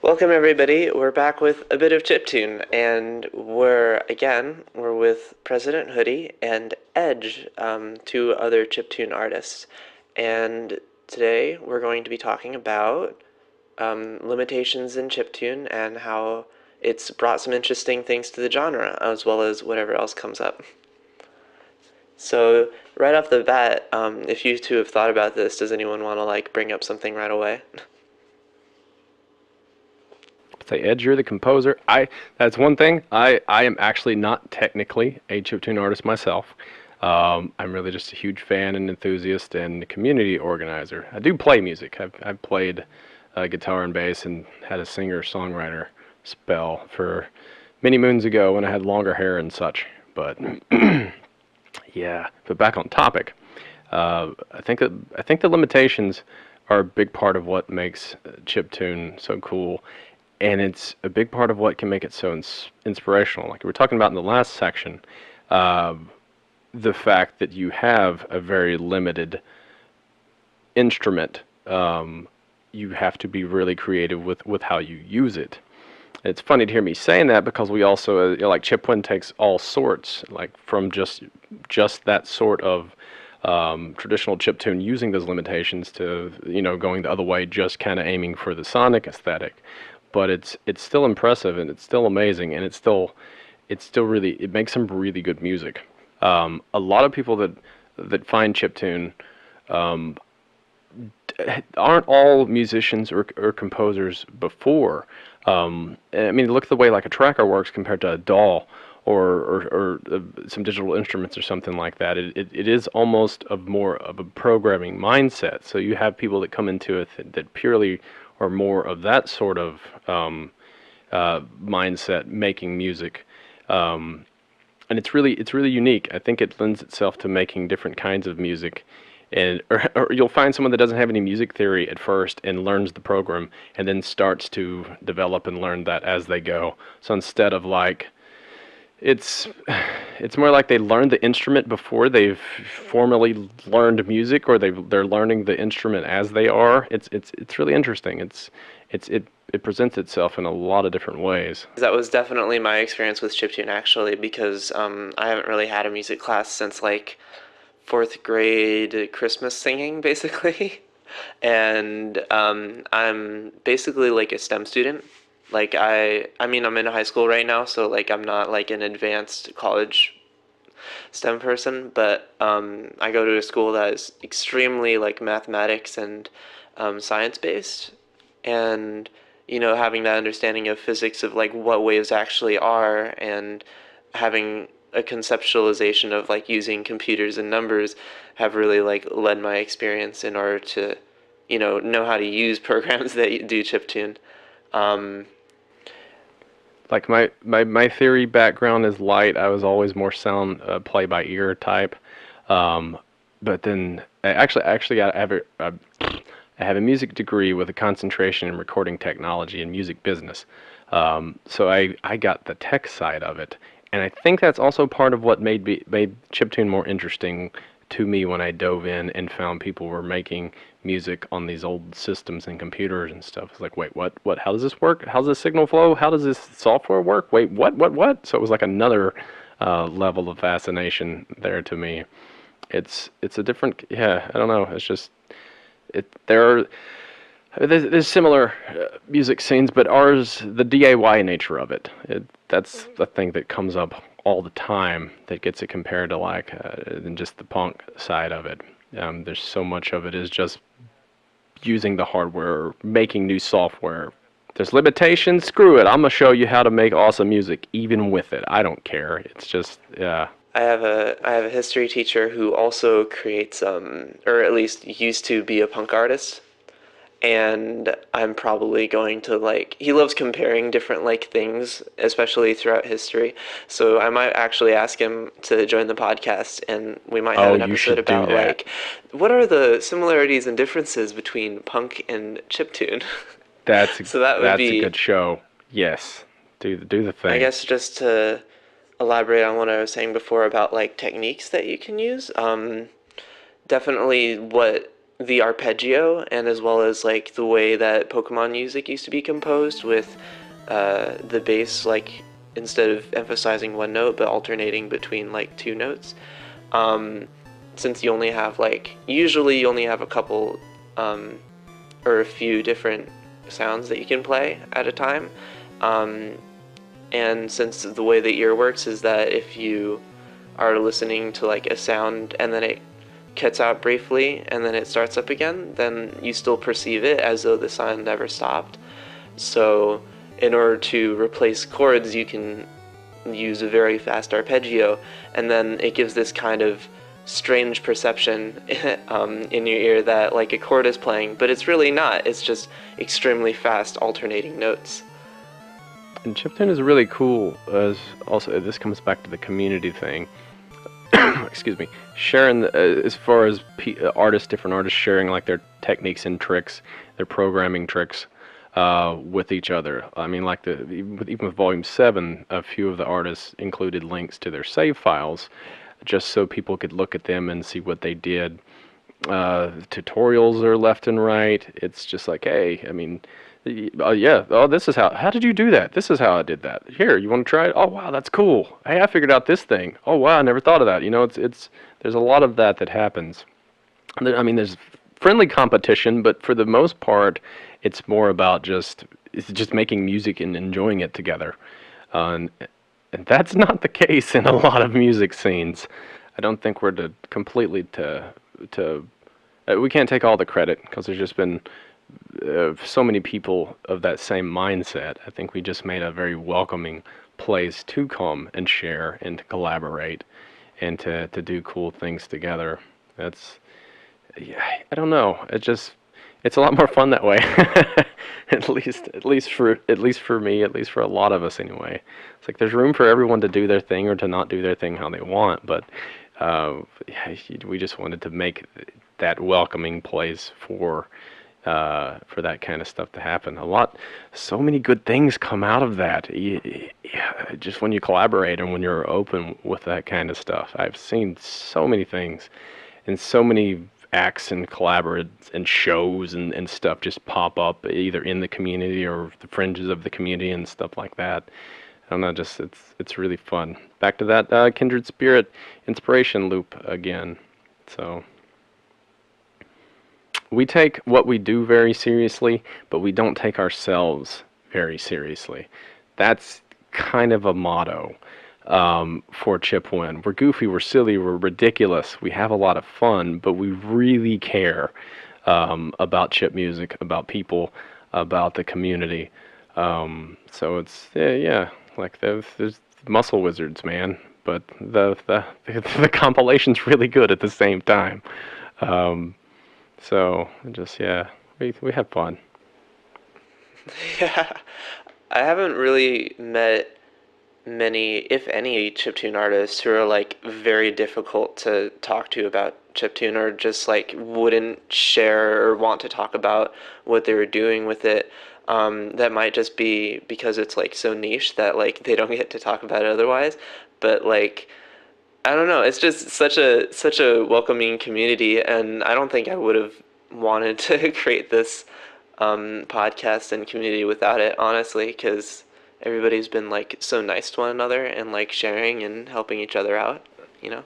Welcome everybody. We're back with a bit of chiptune, and we're with President Hoodie and Edge, two other chiptune artists. And today we're going to be talking about limitations in chiptune and how it's brought some interesting things to the genre, as well as whatever else comes up. So right off the bat, if you two have thought about this, does anyone want to bring up something right away? Say, Ed, you're the composer. That's one thing. I am actually not technically a chiptune artist myself. I'm really just a huge fan and enthusiast and community organizer. I do play music. I've played guitar and bass and had a singer-songwriter spell for many moons ago when I had longer hair and such. But yeah, but back on topic. I think the limitations are a big part of what makes chiptune so cool, and it's a big part of what can make it so inspirational. Like we were talking about in the last section, uh, the fact that you have a very limited instrument. You have to be really creative with how you use it. It's funny to hear me saying that because we also, like Chipwin takes all sorts, like from just that sort of traditional chiptune using those limitations to going the other way, just kind of aiming for the sonic aesthetic. But it's still impressive and it's still amazing and it's still really, it makes some really good music. A lot of people that find chiptune aren't all musicians or composers before. I mean, look at the way like a tracker works compared to a DAW or some digital instruments or something like that. It is almost of more of a programming mindset. So you have people that come into it that purely are more of that sort of mindset making music. And it's really unique. I think it lends itself to making different kinds of music, and or you'll find someone that doesn't have any music theory at first and learns the program and then starts to develop and learn that as they go. So instead of like it's it's more like they learn the instrument before they've formally learned music, or they're learning the instrument as they are. It's really interesting. It presents itself in a lot of different ways. That was definitely my experience with chiptune actually, because I haven't really had a music class since fourth grade Christmas singing, basically. And I'm basically like a STEM student. I mean, I'm in high school right now, so I'm not like an advanced college STEM person, but I go to a school that is extremely like mathematics and science based, and having that understanding of physics of like what waves actually are, and having a conceptualization of like using computers and numbers have really like led my experience in order to know how to use programs that do chiptune. Um, Like my theory background is light. I was always more sound play by ear type. Um, but then actually I have a music degree with a concentration in recording technology and music business. So I got the tech side of it, and I think that's also part of what made chiptune more interesting to me when I dove in and found people were making music on these old systems and computers and stuff. It's like, wait, what? What? How does this work? How does this signal flow? How does this software work? Wait, what? What? What? So it was like another level of fascination there to me. It's a different, yeah. I don't know. It's just it there are there's similar music scenes, but ours, the DIY nature of it, that's the thing that comes up all the time that gets it compared to like than just the punk side of it. There's so much of it is just using the hardware, making new software. There's limitations. Screw it. I'm gonna show you how to make awesome music, even with it. I don't care. It's just, yeah. I have a history teacher who also creates or at least used to be a punk artist, and I'm probably going to like he loves comparing different like things, especially throughout history. So I might actually ask him to join the podcast, and we might have Oh, an you episode should do about that. like what are the similarities and differences between punk and chiptune. That's So that would that's a be, good show. Yes, do the I thing. guess, just to elaborate on what I was saying before about like techniques that you can use. Definitely what the arpeggio, and as well as like the way that Pokemon music used to be composed, with the bass like instead of emphasizing one note but alternating between like two notes. Um, since you only have like usually you only have a couple or a few different sounds that you can play at a time. Um, and since the way the ear works is that if you are listening to like a sound and then it cuts out briefly and then it starts up again, then you still perceive it as though the sound never stopped. So in order to replace chords, you can use a very fast arpeggio, and then it gives this kind of strange perception in your ear that like a chord is playing, but it's really not. It's just extremely fast alternating notes. And chiptune is really cool. As also, this comes back to the community thing. Excuse me. Sharing as far as artists, different artists sharing like their techniques and tricks, their programming tricks with each other. I mean, like even with Volume 7, a few of the artists included links to their save files just so people could look at them and see what they did. Tutorials are left and right. It's just like, hey, I mean, yeah, oh, this is how did you do that? This is how I did that. Here, you want to try it? Oh, wow, that's cool. Hey, I figured out this thing. Oh, wow, I never thought of that. You know, there's a lot of that happens. I mean, there's friendly competition, but for the most part, it's more about it's just making music and enjoying it together. And that's not the case in a lot of music scenes. I don't think we're completely to we can't take all the credit because there's just been so many people of that same mindset. I think we just made a very welcoming place to come and share and to collaborate and to do cool things together. That's, yeah, I don't know. It's a lot more fun that way. At least for me, at least for a lot of us anyway. It's like there's room for everyone to do their thing or to not do their thing how they want, but we just wanted to make that welcoming place for that kind of stuff to happen. So many good things come out of that. Just when you collaborate and when you're open with that kind of stuff. I've seen so many things and so many acts and collaborations and shows and stuff just pop up either in the community or the fringes of the community and stuff like that. I don't know, just it's really fun. Back to that Kindred Spirit inspiration loop again. So we take what we do very seriously, but we don't take ourselves very seriously. That's kind of a motto for Chiptune. We're goofy, we're silly, we're ridiculous. We have a lot of fun, but we really care about chip music, about people, about the community. So it's yeah, like there's Muscle Wizards, man. But the compilation's really good at the same time. So just yeah, we have fun. Yeah, I haven't really met many, if any, chiptune artists who are like very difficult to talk to about chiptune, or just like wouldn't share or want to talk about what they were doing with it. That might just be because it's like so niche that like they don't get to talk about it otherwise. But like I don't know, it's just such a welcoming community, and I don't think I would have wanted to create this podcast and community without it, honestly, because everybody's been like so nice to one another and like sharing and helping each other out, you know?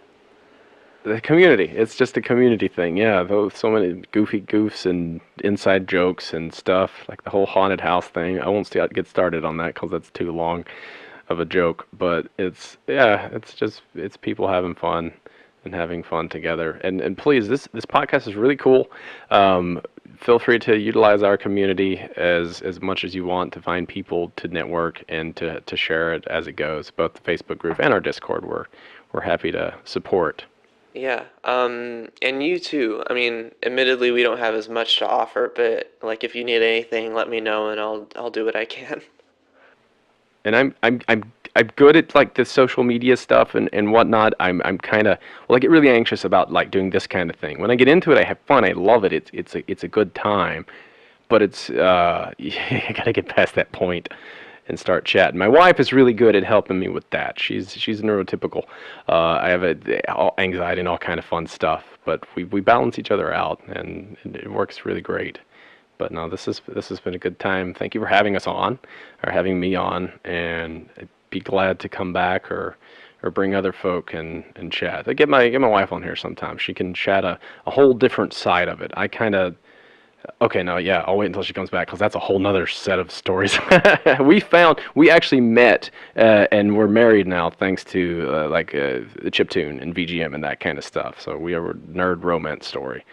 The community, it's just a community thing. Yeah, those so many goofy goofs and inside jokes and stuff, like the whole haunted house thing. I won't get started on that because that's too long of a joke. But it's people having fun and having fun together. And please, this podcast is really cool. Feel free to utilize our community as much as you want to find people to network and to share it as it goes. Both the Facebook group and our Discord, we're happy to support. Yeah. And you too. I mean, admittedly, we don't have as much to offer, but like if you need anything, let me know and I'll do what I can. And I'm good at like the social media stuff and whatnot. I'm kind of well, I get really anxious about like doing this kind of thing. When I get into it, I have fun. I love it. It's a good time, but it's you gotta get past that point. and start chatting. My wife is really good at helping me with that. She's neurotypical. I have anxiety and all kind of fun stuff, but we balance each other out, and it works really great. But no, this has been a good time. Thank you for having us on, or having me on, and I'd be glad to come back or bring other folk and chat. I get my wife on here sometimes. She can chat a whole different side of it. I kind of Okay, no, yeah, I'll wait until she comes back because that's a whole nother set of stories. We actually met and we're married now thanks to the chiptune and VGM and that kind of stuff. So we have a nerd romance story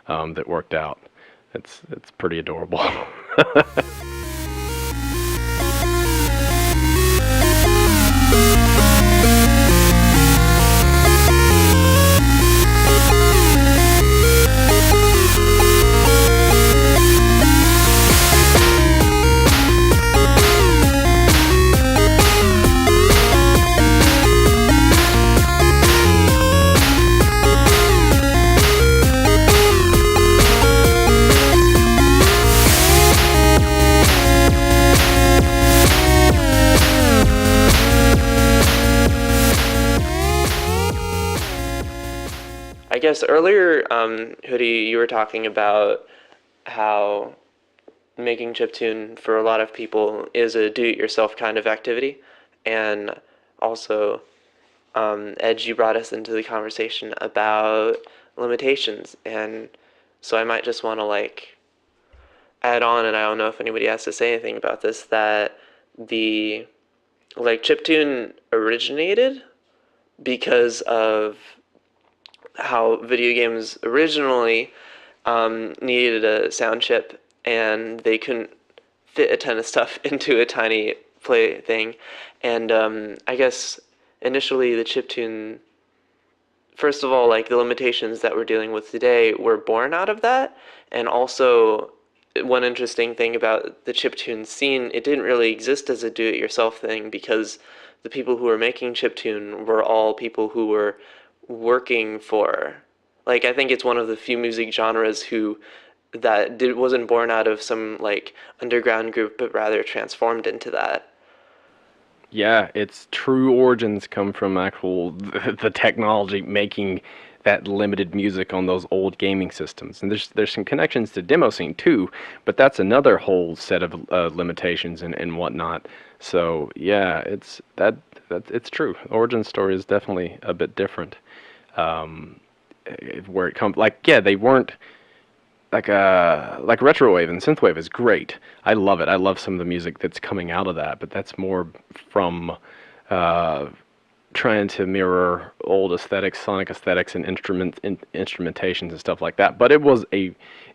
that worked out. It's pretty adorable. I guess earlier, Hoodie, you were talking about how making chiptune for a lot of people is a do-it-yourself kind of activity, and also, Edge, you brought us into the conversation about limitations, and so I might just want to like add on, and I don't know if anybody has to say anything about this, that the like chiptune originated because of how video games originally needed a sound chip and they couldn't fit a ton of stuff into a tiny play thing. And I guess initially the chiptune, first of all, like the limitations that we're dealing with today were born out of that. And also, one interesting thing about the chiptune scene, it didn't really exist as a do-it-yourself thing because the people who were making chiptune were all people who were working for. Like, I think it's one of the few music genres who wasn't born out of some like underground group, but rather transformed into that. Yeah, its true origins come from actual the technology making that limited music on those old gaming systems. And there's some connections to demo scene too, but that's another whole set of limitations and whatnot. So yeah, it's true. Origin story is definitely a bit different. Um, where it comes, like, yeah, they weren't like retrowave and synthwave is great. I love it. I love some of the music that's coming out of that, but that's more from uh, trying to mirror old aesthetics, sonic aesthetics, and instrumentations and stuff like that. But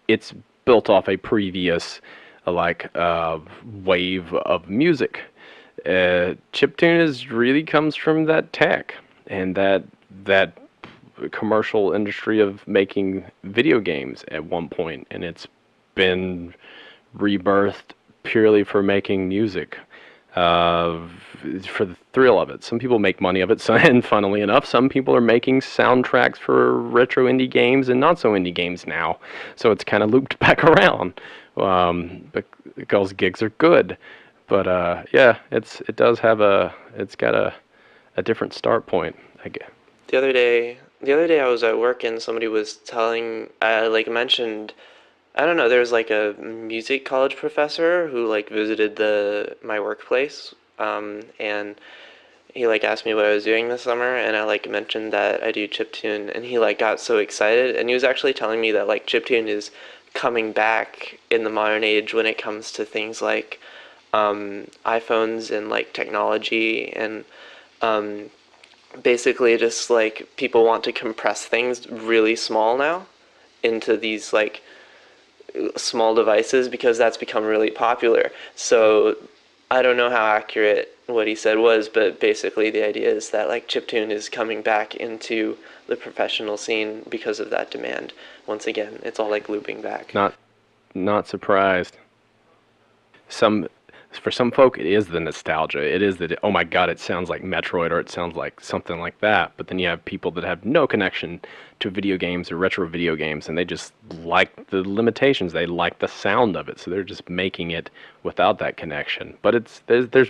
it's built off a previous wave of music. Chiptune is really comes from that tech and that commercial industry of making video games at one point, and it's been rebirthed purely for making music, uh, for the thrill of it. Some people make money of it, so, and funnily enough, some people are making soundtracks for retro indie games and not so indie games now. So it's kind of looped back around, because gigs are good. But yeah, it's got a different start point, I guess. The other day I was at work and somebody was mentioned, I don't know, there was like a music college professor who like visited the my workplace, and he like asked me what I was doing this summer, and I like mentioned that I do chiptune, and he like got so excited, and he was actually telling me that like chiptune is coming back in the modern age when it comes to things like iPhones and like technology and um, basically just like people want to compress things really small now into these like small devices because that's become really popular. So I don't know how accurate what he said was, but basically the idea is that like chiptune is coming back into the professional scene because of that demand. Once again, it's all like looping back. Not surprised. Some For some folk, it is the nostalgia. It is that, oh my god, it sounds like Metroid or it sounds like something like that. But then you have people that have no connection to video games or retro video games, and they just like the limitations. They like the sound of it, so they're just making it without that connection. But there's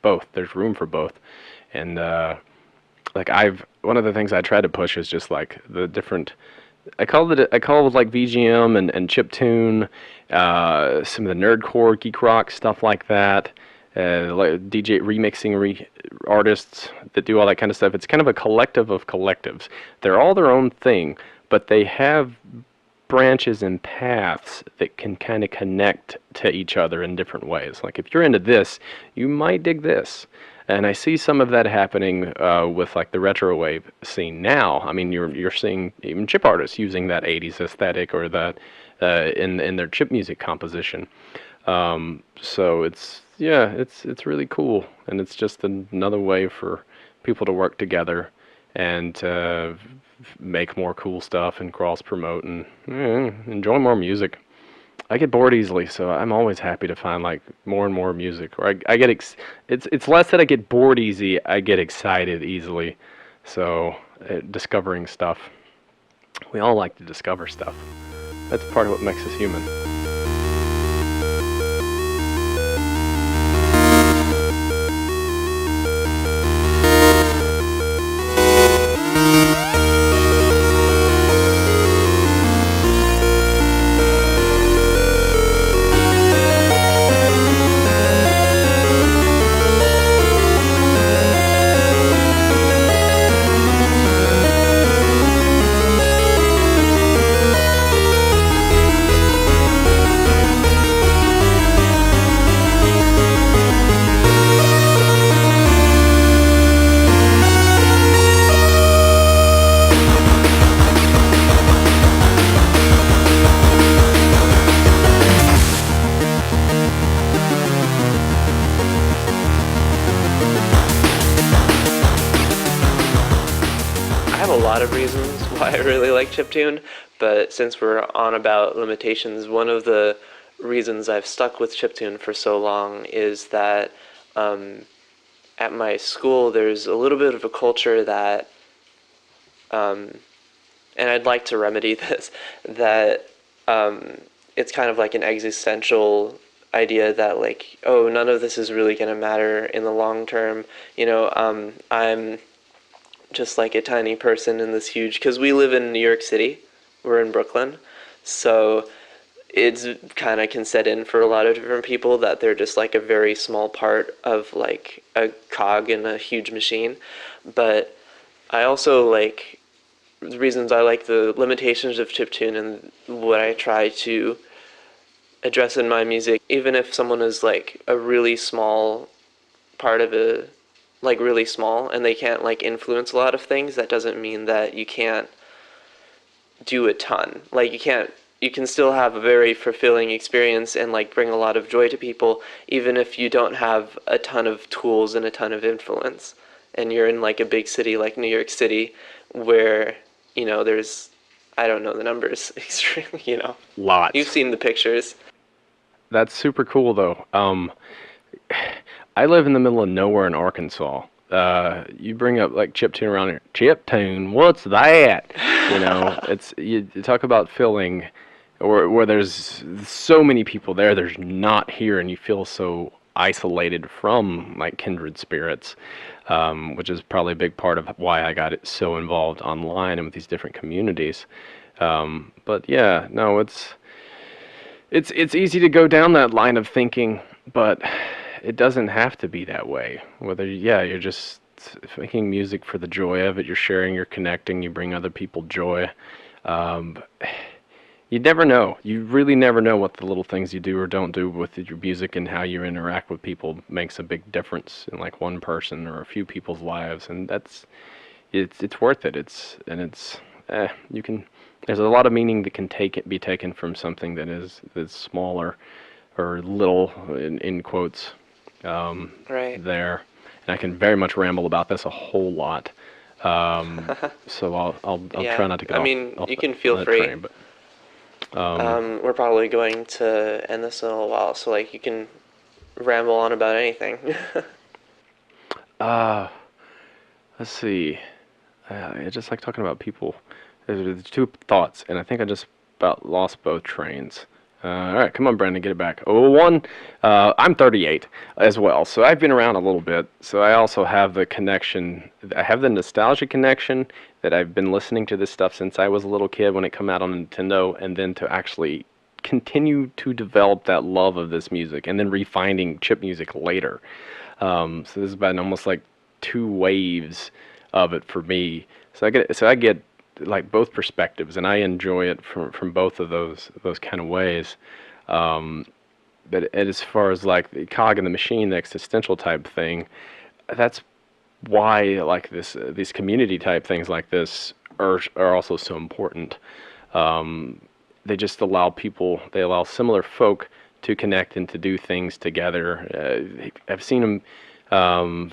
both. There's room for both, and like I've one of the things I try to push is just like the different. I call it like VGM and chiptune, some of the nerdcore, geek rock stuff like that. Like DJ remixing artists that do all that kind of stuff. It's kind of a collective of collectives. They're all their own thing, but they have branches and paths that can kind of connect to each other in different ways. Like if you're into this, you might dig this. And I see some of that happening with like the retro wave scene now. I mean, you're seeing even chip artists using that '80s aesthetic or that in their chip music composition. So it's really cool, and it's just another way for people to work together and make more cool stuff and cross promote and enjoy more music. I get bored easily, so I'm always happy to find like more and more music. Or I get it's less that I get bored easy. I get excited easily. So discovering stuff. We all like to discover stuff. That's part of what makes us human. I have a lot of reasons why I really like chiptune, but since we're on about limitations, one of the reasons I've stuck with chiptune for so long is that um, at my school there's a little bit of a culture that, and I'd like to remedy this, that it's kind of like an existential idea that like, oh, none of this is really going to matter in the long term. I'm just like a tiny person in this huge, because we live in New York City, we're in Brooklyn, so it's kind of can set in for a lot of different people that they're just like a very small part of like a cog in a huge machine. But I also like the reasons I like the limitations of chiptune and what I try to address in my music, even if someone is like a really small part of a, like really small and they can't like influence a lot of things, that doesn't mean that you can't do a ton. Like you can still have a very fulfilling experience and like bring a lot of joy to people even if you don't have a ton of tools and a ton of influence and you're in like a big city like New York City where there's, I don't know the numbers extremely, you've Lots. seen the pictures. That's super cool though. I live in the middle of nowhere in Arkansas. You bring up like chiptune around here. Chiptune, what's that? You talk about feeling, or where there's so many people there. There's not here, and you feel so isolated from like kindred spirits, which is probably a big part of why I got it so involved online and with these different communities. But yeah, no, it's easy to go down that line of thinking, but it doesn't have to be that way. Whether, yeah, you're just making music for the joy of it, you're sharing, you're connecting, you bring other people joy. Um, you never know. You really never know what the little things you do or don't do with your music and how you interact with people makes a big difference in like one person or a few people's lives, and it's worth it. You can. There's a lot of meaning that can be taken from something that's smaller or little in quotes Right. there, and I can very much ramble about this a whole lot. So I'll try Yeah, not to get I mean, off you can feel that free. train, but We're probably going to end this in a little while, so like you can ramble on about anything. Uh, let's see. I just like talking about people. There's two thoughts, and I think I just about lost both trains. All right, come on, Brandon, get it back. Oh, one, I'm 38 as well, so I've been around a little bit. So I also have the connection. I have the nostalgia connection that I've been listening to this stuff since I was a little kid when it came out on Nintendo, and then to actually continue to develop that love of this music, and then refining chip music later. So this has been almost like two waves of it for me. So I get like both perspectives, and I enjoy it from both of those kind of ways. Um, but as far as like the cog in the machine, the existential type thing, that's why like these community type things like this are also so important. They just allow people, they allow similar folk to connect and to do things together. I've seen them. Um,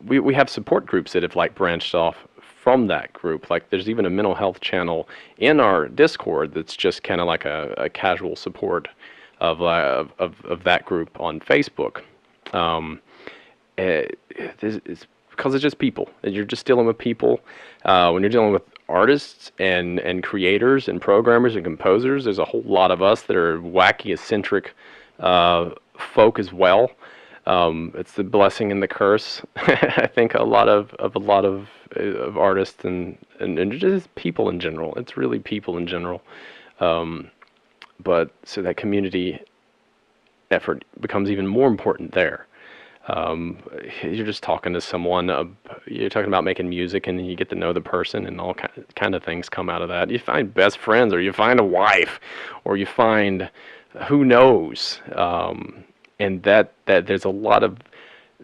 we have support groups that have like branched off from that group. Like there's even a mental health channel in our Discord that's just kind of like a casual support of that group on Facebook. Um, it's because it's just people. You're just dealing with people. When you're dealing with artists and creators and programmers and composers, there's a whole lot of us that are wacky, eccentric folk as well. It's the blessing and the curse. I think a lot of artists and just people in general. It's really people in general. But so that community effort becomes even more important there. Um, you're just talking to someone. You're talking about making music, and you get to know the person, and all kind of things come out of that. You find best friends, or you find a wife, or you find who knows. And that there's a lot of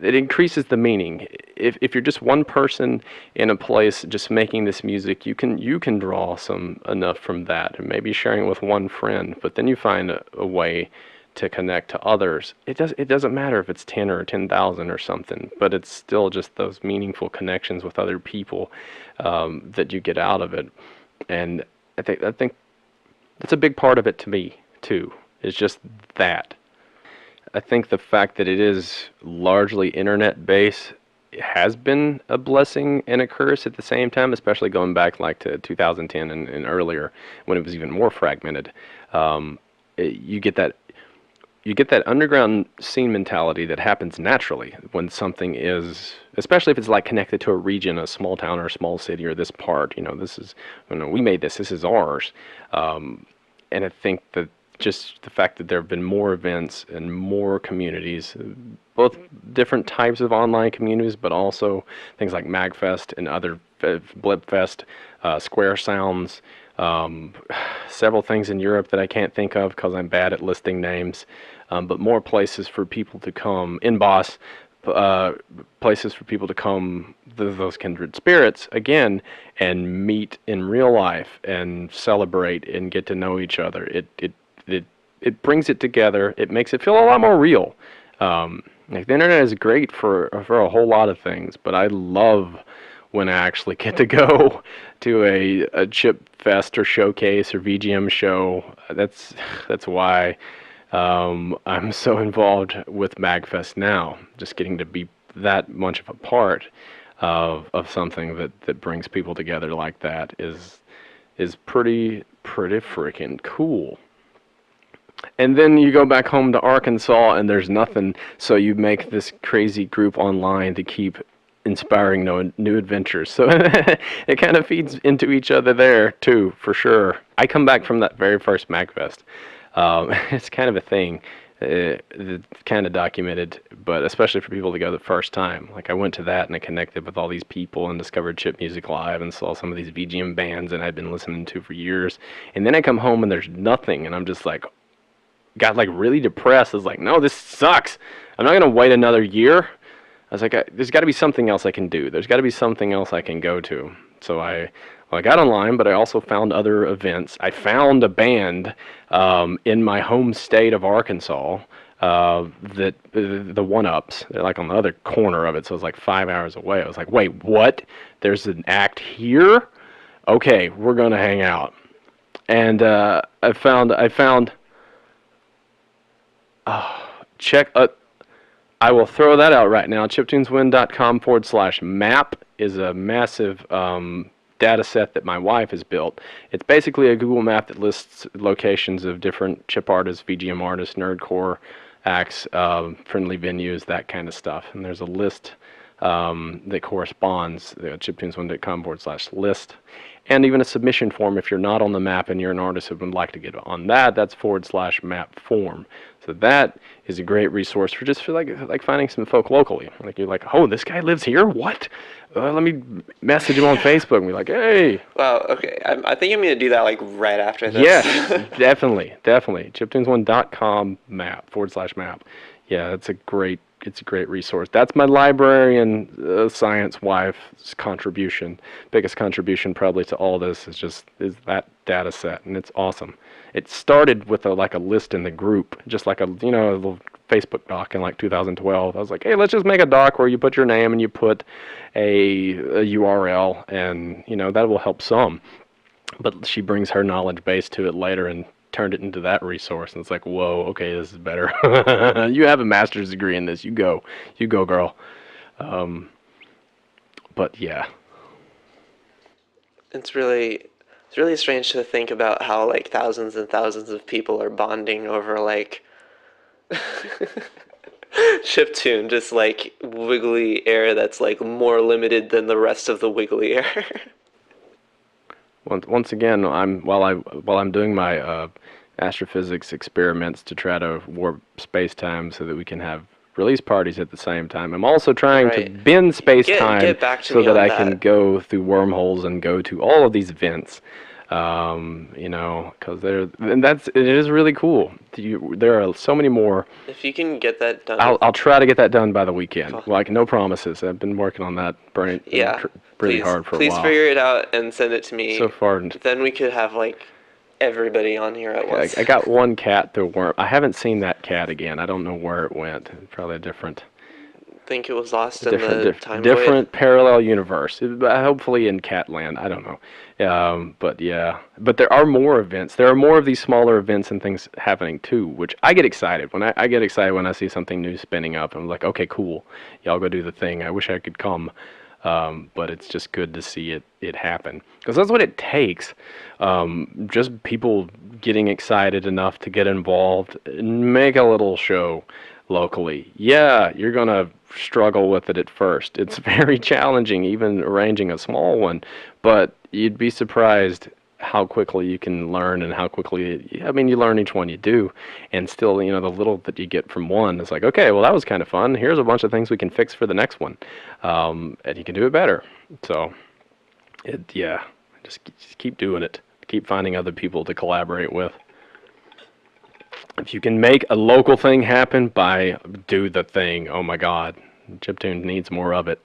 it increases the meaning. If you're just one person in a place just making this music, you can draw some enough from that, and maybe sharing it with one friend. But then you find a way to connect to others. It doesn't matter if it's 10 or 10,000 or something, but it's still just those meaningful connections with other people that you get out of it. And I think that's a big part of it to me too. It's just that. I think the fact that it is largely internet based has been a blessing and a curse at the same time, especially going back like to 2010 and earlier when it was even more fragmented. Um, you get that underground scene mentality that happens naturally when something is, especially if it's like connected to a region, a small town or a small city or this part. This is, we made this. This is ours. And I think that just the fact that there have been more events and more communities, both different types of online communities, but also things like MagFest and other Blipfest, Square Sounds, um, several things in Europe that I can't think of because I'm bad at listing names, but more places for people to come in Boss, uh, places for people to come, those kindred spirits again, and meet in real life and celebrate and get to know each other. It brings it together. It makes it feel a lot more real. Like the internet is great for a whole lot of things, but I love when I actually get to go to a chip fest or showcase or VGM show. That's why I'm so involved with MagFest now. Just getting to be that much of a part of something that brings people together like that is pretty freaking cool. And then you go back home to Arkansas and there's nothing, so you make this crazy group online to keep inspiring new adventures. So it kind of feeds into each other there too, for sure. I come back from that very first MagFest. It's kind of a thing, kind of documented, but especially for people to go the first time. Like I went to that and I connected with all these people and discovered chip music live and saw some of these VGM bands that I'd been listening to for years. And then I come home and there's nothing, and I'm just like, got like really depressed. I was like, no, this sucks. I'm not gonna wait another year. I was like, there's got to be something else I can do. There's got to be something else I can go to. So I got online, but I also found other events. I found a band in my home state of Arkansas that the One Ups. They're like on the other corner of it, so it was like 5 hours away. I was like, wait, what? There's an act here? Okay, we're gonna hang out. And I found check. I will throw that out right now. chiptuneswin.com/map is a massive data set that my wife has built. It's basically a Google map that lists locations of different chip artists, VGM artists, nerdcore acts, friendly venues, that kind of stuff. And there's a list that corresponds, chiptuneswin.com/list. And even a submission form if you're not on the map and you're an artist who would like to get on that. That's /map form. So that is a great resource for just for like finding some folk locally. Like you're like, oh, this guy lives here. What? Let me message him on Facebook and be like, hey. Wow. Okay. I think I'm gonna do that like right after this. Yes, definitely. chiptunesone.com map. Yeah, it's a great resource. That's my librarian science wife's contribution. Biggest contribution probably to all this is that data set, and it's awesome. It started with a list in the group, just like a little Facebook doc in like 2012. I was like, hey, let's just make a doc where you put your name and you put a URL, and that will help some. But she brings her knowledge base to it later and turned it into that resource, and it's like, whoa, okay, this is better. You have a master's degree in this. You go, girl. But yeah, It's really strange to think about how like thousands and thousands of people are bonding over like chiptune, just like wiggly air that's like more limited than the rest of the wiggly air. once again, while I'm doing my astrophysics experiments to try to warp space-time so that we can have release parties at the same time, I'm also trying to Right. bend space-time Get back to so me that on I that. can go through wormholes and go to all of these vents. Because it is really cool. There are so many more. If you can get that done, I'll try to get that done by the weekend. Cool. Like, no promises. I've been working on that yeah, pretty please, hard for a please while. figure it out and send it to me. So far, Then we could have like everybody on here at once. I got one cat to worm. I haven't seen that cat again. I don't know where it went. Probably a different Think it was lost in the time void. different parallel universe. Hopefully in Catland. I don't know. But yeah. But there are more events. There are more of these smaller events and things happening too, which I get excited when I get excited when I see something new spinning up. I'm like, okay, cool. Y'all go do the thing. I wish I could come. But it's just good to see it happen, because that's what it takes. Just people getting excited enough to get involved and make a little show locally. Yeah, you're gonna struggle with it at first. It's very challenging, even arranging a small one, but you'd be surprised how quickly you can learn and how quickly, you learn each one you do, and still, the little that you get from one is like, okay, well, that was kind of fun. Here's a bunch of things we can fix for the next one, and you can do it better. So, just keep doing it. Keep finding other people to collaborate with. If you can make a local thing happen, do the thing. Oh my God, chiptune needs more of it.